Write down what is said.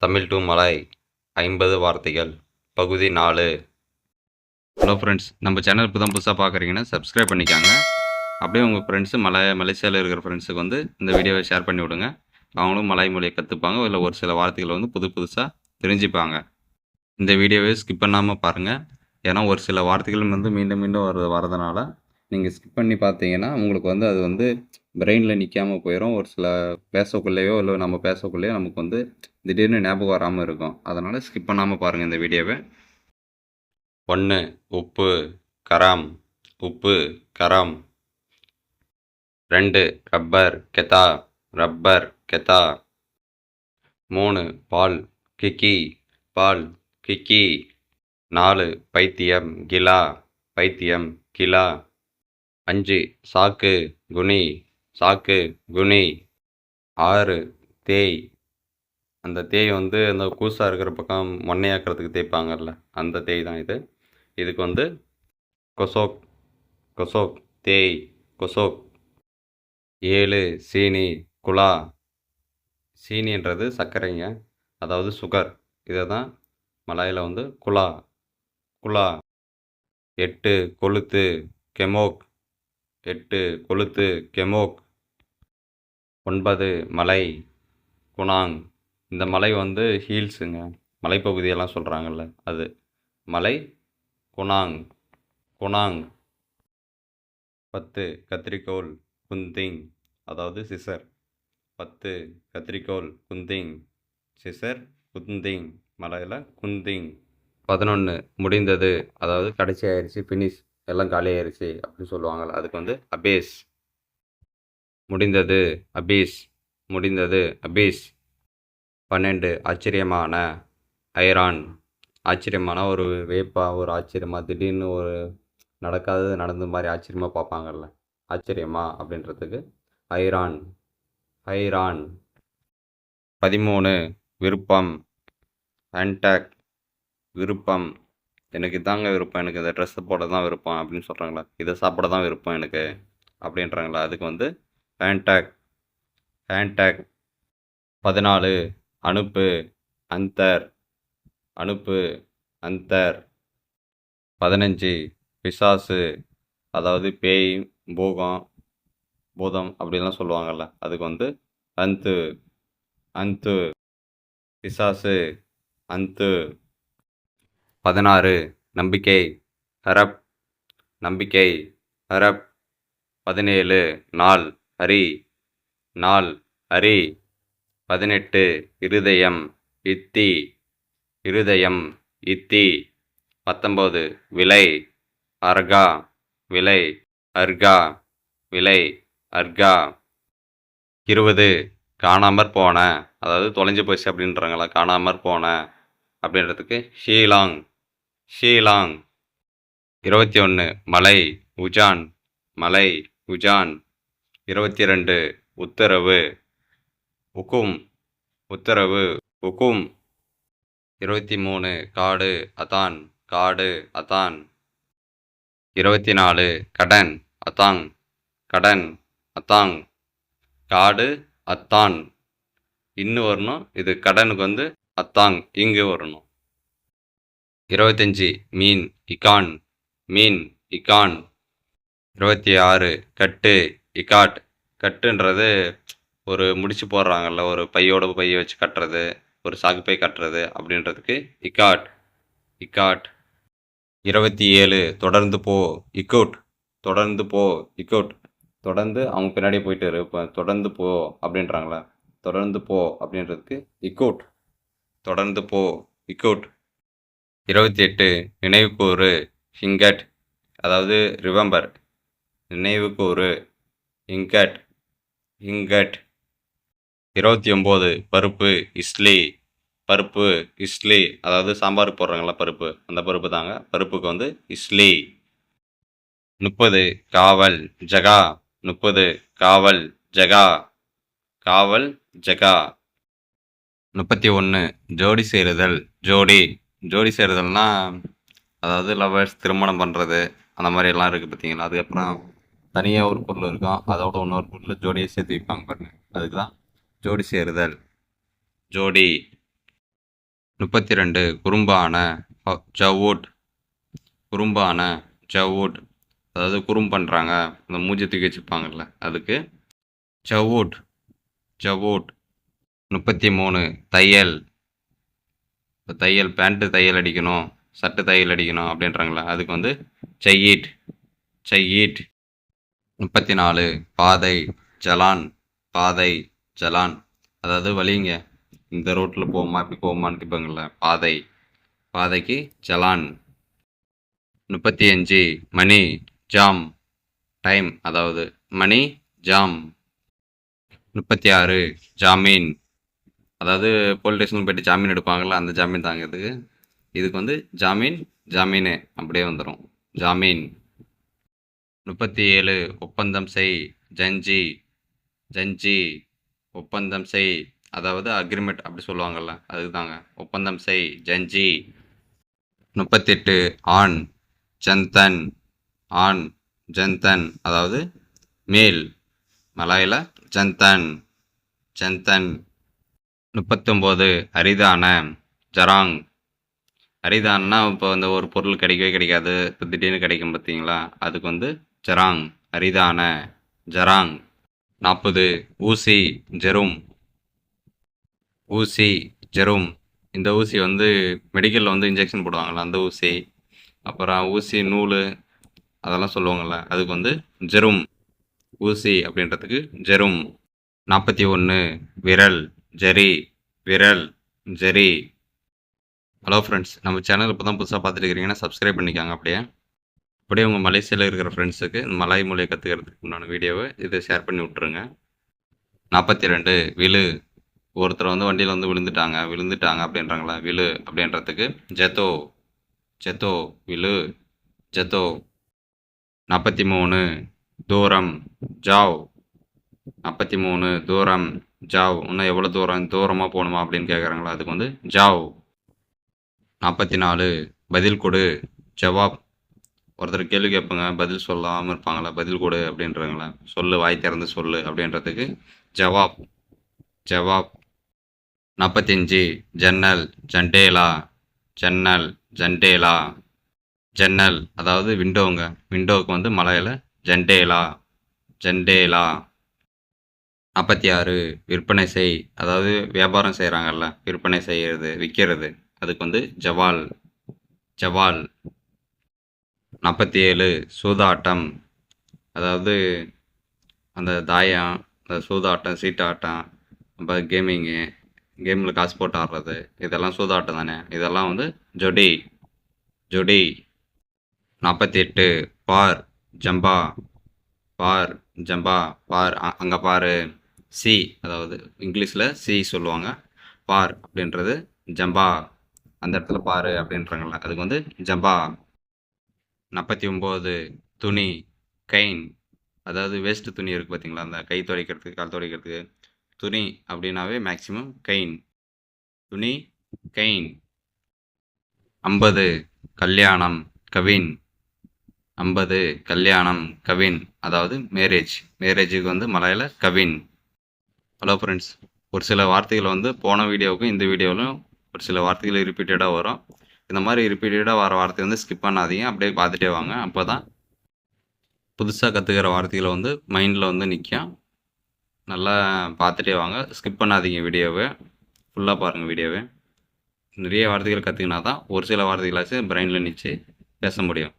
Tamil to Malay 50 வார்த்தைகள் பகுதி 4. Hello friends, நம்ம சேனல் இப்போ தான் புதுசாக பார்க்குறீங்கன்னா சப்ஸ்கிரைப் பண்ணிக்காங்க. அப்படியே உங்கள் ஃப்ரெண்ட்ஸு மலேசியாவில் இருக்கிற ஃப்ரெண்ட்ஸுக்கு வந்து இந்த வீடியோவை ஷேர் பண்ணி விடுங்க. அவங்களும் மலாய் மொழியை கற்றுப்பாங்க, இல்லை ஒரு சில வார்த்தைகளை வந்து புதுசாக தெரிஞ்சுப்பாங்க. இந்த வீடியோவை ஸ்கிப் பண்ணாமல் பாருங்கள். ஏன்னா ஒரு சில வார்த்தைகள் வந்து மீண்டும் மீண்டும் வரதுனால நீங்கள் ஸ்கிப் பண்ணி பார்த்தீங்கன்னா உங்களுக்கு வந்து அது வந்து பிரெயினில் நிற்காமல் போயிடும். ஒரு சில பேசக்குள்ளேயோ இல்லை நம்ம பேசக்குள்ளேயோ நமக்கு வந்து திடீர்னு ஞாபகம் வராமல் இருக்கும். அதனால் ஸ்கிப் பண்ணாமல் பாருங்கள் இந்த வீடியோவை. 1. உப்பு கரம், உப்பு கரம். 2. ரப்பர் கெத்தா, ரப்பர் கெத்தா. 3. பால் கிக்கி, பால் கிக்கி. 4. பைத்தியம் கிலா, பைத்தியம் கிலா. 5. சாக்கு குனி, சாக்கு குனி. 6. தேய், அந்த தேய் வந்து அந்த கூசா இருக்கிற பக்கம் மொன்னையாக்கிறதுக்கு தேய்ப்பாங்கல்ல, அந்த தேய் தான் இது. இதுக்கு வந்து கொசோக், கொசோக் தேய், கொசோக். 7. சீனி குலா, சீனின்றது சர்க்கரைங்க, அதாவது சுகர். இதை தான் மலாயில் வந்து குலா, குலா. 8. கொளுத்து கெமோக், 8. கொளுத்து கெமோக். 9. மலை குனாங், இந்த மலை வந்து ஹீல்ஸுங்க, மலைப்பகுதியெல்லாம் சொல்கிறாங்கல்ல அது. மலை குனாங், குனாங். 10. கத்திரிக்கோல் குந்திங், அதாவது சிசர். 10. கத்திரிக்கோல் குந்திங், சிசர் குந்திங், மலையில் குந்திங். 11. முடிந்தது, அதாவது கடைசி ஆயிடுச்சு, ஃபினிஷ், எல்லாம் காலி ஆயிடுச்சு அப்படின்னு சொல்லுவாங்கள்ல, அதுக்கு வந்து அபேஸ். முடிந்தது அபீஸ், முடிந்தது அபீஸ். 12. ஆச்சரியமான ஐரான், ஆச்சரியமான ஒரு வியப்பாக, ஒரு ஆச்சரியமாக, திடீர்னு ஒரு நடக்காதது நடந்த மாதிரி ஆச்சரியமாக பார்ப்பாங்கல்ல, ஆச்சரியமா அப்படின்றதுக்கு ஐரான், ஐரான். 13. விருப்பம் ஹேண்ட்டாக், விருப்பம். எனக்கு இதாங்க விருப்பம், எனக்கு இந்த ட்ரெஸ்ஸை போட தான் விருப்பம் அப்படின்னு சொல்கிறாங்களா, இதை சாப்பிட தான் விருப்பம் எனக்கு அப்படின்றாங்களா, அதுக்கு வந்து ஹேண்ட்டாக், ஹேண்ட்டாக். 14. அனுப்பு அந்தர், அனுப்பு அந்தர். 15. பிசாசு, அதாவது பேய், பூகம், பூதம் அப்படிலாம் சொல்லுவாங்கள்ல, அதுக்கு வந்து அந்து, அந்து, பிசாசு, அந்து. 16. நம்பிக்கை ஹரப், நம்பிக்கை ஹரப். 17. நாள் ஹரி, நாள் ஹரி. 18. இருதயம் இத்தி, இருதயம் இத்தி. 19. விலை அர்கா, விலை அர்கா, விலை அர்கா. 20. காணாமற் போன, அதாவது தொலைஞ்சு போச்சு அப்படின்றாங்களா, காணாமற் போன அப்படின்றதுக்கு ஷீலாங், ஷீலாங். 21. மலை உஜான், மலை உஜான். 22. உத்தரவு உக்கும், உத்தரவு உக்கும். 23. காடு அதான், காடு அதான். 24. கடன் அத்தாங், கடன் அத்தாங். காடு அத்தான் இன்னும் வரணும், இது கடனுக்கு வந்து அத்தாங் இங்கு வரணும். 25. மீன் இக்கான், மீன் இக்கான். 26. கட்டு இக்காட், கட்டுன்றது ஒரு முடிச்சு போடுறாங்கல்ல, ஒரு பையோட பையை வச்சு கட்டுறது, ஒரு சாக்கு பை கட்டுறது அப்படின்றதுக்கு இக்காட், இக்காட். 27. தொடர்ந்து போ இக்கோட், தொடர்ந்து போ இக்கோட். தொடர்ந்து அவங்க பின்னாடி போயிட்டு இரு, இப்போ தொடர்ந்து போ அப்படின்றாங்களா, தொடர்ந்து போ அப்படின்றதுக்கு இக்கோட், தொடர்ந்து போ இக்கோட். 28. நினைவுக்கூறு ஹிங்கட், அதாவது ரிவம்பர், நினைவுக்கூறு இங்கட், இங்கட். 29. பருப்பு இஸ்லி, பருப்பு இஸ்லி, அதாவது சாம்பார் போடுறாங்களா பருப்பு, அந்த பருப்பு தாங்க, பருப்புக்கு வந்து இஸ்லி. 30. காவல் ஜகா, 30. காவல் ஜகா, காவல் ஜகா. 31. ஜோடி சேருதல், ஜோடி, ஜோடி சேருதல்னா அதாவது லவர்ஸ் திருமணம் பண்ணுறது அந்த மாதிரி எல்லாம் இருக்குது பார்த்தீங்களா, அதுக்கப்புறம் தனியாக ஒரு பொருள் இருக்கும், அதோட இன்னொரு பொருள் ஜோடியை சேர்த்து வைப்பாங்க பாருங்க, அதுக்கு தான் ஜோடி சேருதல், ஜோடி. 32 குறும்பான ஜவுட். குறும்பான ஜவுட், அதாவது குறும் பண்ணுறாங்க, அந்த மூஞ்சி தூக்கி வச்சுப்பாங்கல்ல அதுக்கு ஜவுட். ஜவுட். 33 தையல். இப்போ தையல், பேண்ட்டு தையல் அடிக்கணும், சட்டை தையல் அடிக்கணும் அப்படின்றாங்களா, அதுக்கு வந்து செய்யீட். செய்யீட். 34 பாதை. ஜலான். பாதை. ஜலான், அதாவது வழிங்க, இந்த ரோட்டில் போமா இப்படி போமான்னு கேட்பாங்கள்ல, பாதை. பாதைக்கு ஜலான். 35 மணி. ஜாம். டைம், அதாவது மணி ஜாம். 36 ஜாமீன், அதாவது போலீஸ் ஸ்டேஷனுக்கு போய்ட்டு ஜாமீன் எடுப்பாங்கள்ல, அந்த ஜாமீன் தாங்கிறதுக்கு இதுக்கு வந்து ஜாமீன். ஜாமீனு அப்படியே வந்துடும், ஜாமீன். 37 ஒப்பந்தம் செய். ஜஞ்சி. ஜஞ்சி. ஒப்பந்தம் செய், அதாவது அக்ரிமெண்ட் அப்படி சொல்லுவாங்கள்ல, அதுதாங்க ஒப்பந்தம் செய், ஜஞ்சி. 38 ஆண். ஜந்தன். ஆண். ஜந்தன், அதாவது மேல், மலாயில் ஜந்தன். ஜந்தன். 39 அரிதான. ஜராங். அரிதான்னா இப்போ வந்து ஒரு பொருள் கிடைக்கவே கிடைக்காது, இப்போ திடீர்னு கிடைக்கும் பார்த்தீங்களா, அதுக்கு வந்து ஜராங். அரிதான. ஜராங். 40 ஊசி. ஜெரும். ஊசி. ஜெரும், இந்த ஊசி வந்து மெடிக்கலில் வந்து இன்ஜெக்ஷன் போடுவாங்கள்ல, அந்த ஊசி. அப்புறம் ஊசி நூல் அதெல்லாம் சொல்லுவாங்கள்ல, அதுக்கு வந்து ஜெரும். ஊசி அப்படின்றதுக்கு ஜெரும். 41 விரல். ஜரி. விரல். ஜரி. ஹலோ ஃப்ரெண்ட்ஸ், நம்ம சேனல் இப்போ தான் புதுசாக பார்த்துட்டு இருக்கிறீங்கன்னா சப்ஸ்கிரைப் பண்ணிக்காங்க. அப்படியே உங்கள் மலேசியாவில் இருக்கிற ஃப்ரெண்ட்ஸுக்கு இந்த மலாய் மொழியை கற்றுக்கிறதுக்கு உண்டான வீடியோவை இதை ஷேர் பண்ணி விட்ருங்க. 42 விழு. ஒருத்தர் வந்து வண்டியில் வந்து விழுந்துட்டாங்க அப்படின்றாங்களா, விழு அப்படின்றதுக்கு ஜெத்தோ. ஜெத்தோ. விழு. ஜெத்தோ. 43 தூரம். ஜாவ். 43 தூரம். ஜாவ், இன்னும் எவ்வளோ தூரமாக போகணுமா அப்படின்னு கேட்குறாங்களா, அதுக்கு வந்து ஜாவ். 44 பதில் கொடு. ஜவாப். ஒருத்தர் கேள்வி கேட்பாங்க, பதில் சொல்லாமல் இருப்பாங்களா, பதில் கொடு அப்படின்றாங்களா, சொல்லு, வாய் திறந்து சொல்லு அப்படின்றதுக்கு ஜவாப். ஜவாப். 45 ஜன்னல். ஜண்டேலா. ஜன்னல். ஜண்டேலா. ஜன்னல், அதாவது விண்டோங்க, விண்டோவுக்கு வந்து மலையில் ஜண்டேலா. ஜண்டேலா. 46 விற்பனை செய், அதாவது வியாபாரம் செய்கிறாங்கல்ல, விற்பனை செய்கிறது, விற்கிறது, அதுக்கு வந்து ஜவால். ஜவால். 47 சூதாட்டம், அதாவது அந்த தாயம், அந்த சூதாட்டம், சீட்டாட்டம், அப்புறம் கேமில் காசு போட்டு ஆடுறது, இதெல்லாம் சூதாட்டம் தானே, இதெல்லாம் வந்து ஜொடி. ஜொடி. 48 பார். ஜம்பா. பார். ஜம்பா. பார், அங்கே பாரு. சி, அதாவது இங்கிலீஷில் சி சொல்லுவாங்க, பார் அப்படின்றது ஜம்பா, அந்த இடத்துல பாரு அப்படின்றாங்கல்ல, அதுக்கு வந்து ஜம்பா. 49 துணி. கைன், அதாவது வேஸ்ட்டு துணி இருக்குது பார்த்தீங்களா, அந்த கை துடைக்கிறதுக்கு, கால் துடைக்கிறதுக்கு துணி அப்படின்னாவே மேக்ஸிமம் கைன். துணி. கைன். 50 கல்யாணம். கவின். 50 கல்யாணம். கவின், அதாவது மேரேஜ். மேரேஜுக்கு வந்து மலையில் கவின். ஹலோ ஃப்ரெண்ட்ஸ், ஒரு சில வார்த்தைகள் வந்து போன வீடியோவுக்கும் இந்த வீடியோவிலும் ஒரு சில வார்த்தைகள் ரிப்பீட்டடாக வரும். இந்த மாதிரி ரிப்பீட்டடாக வர வார்த்தை வந்து ஸ்கிப் பண்ணாதீங்க, அப்படியே பார்த்துட்டே வாங்க. அப்போ தான் புதுசாக கற்றுக்கிற வார்த்தைகளை வந்து மைண்டில் வந்து நிற்கும். நல்லா பார்த்துட்டே வாங்க, ஸ்கிப் பண்ணாதீங்க வீடியோவை, ஃபுல்லாக பாருங்கள் வீடியோவை. நிறைய வார்த்தைகள் கற்றுக்கினா தான் ஒரு சில வார்த்தைகளாச்சும் பிரெயினில் நிச்சு பேச முடியும்.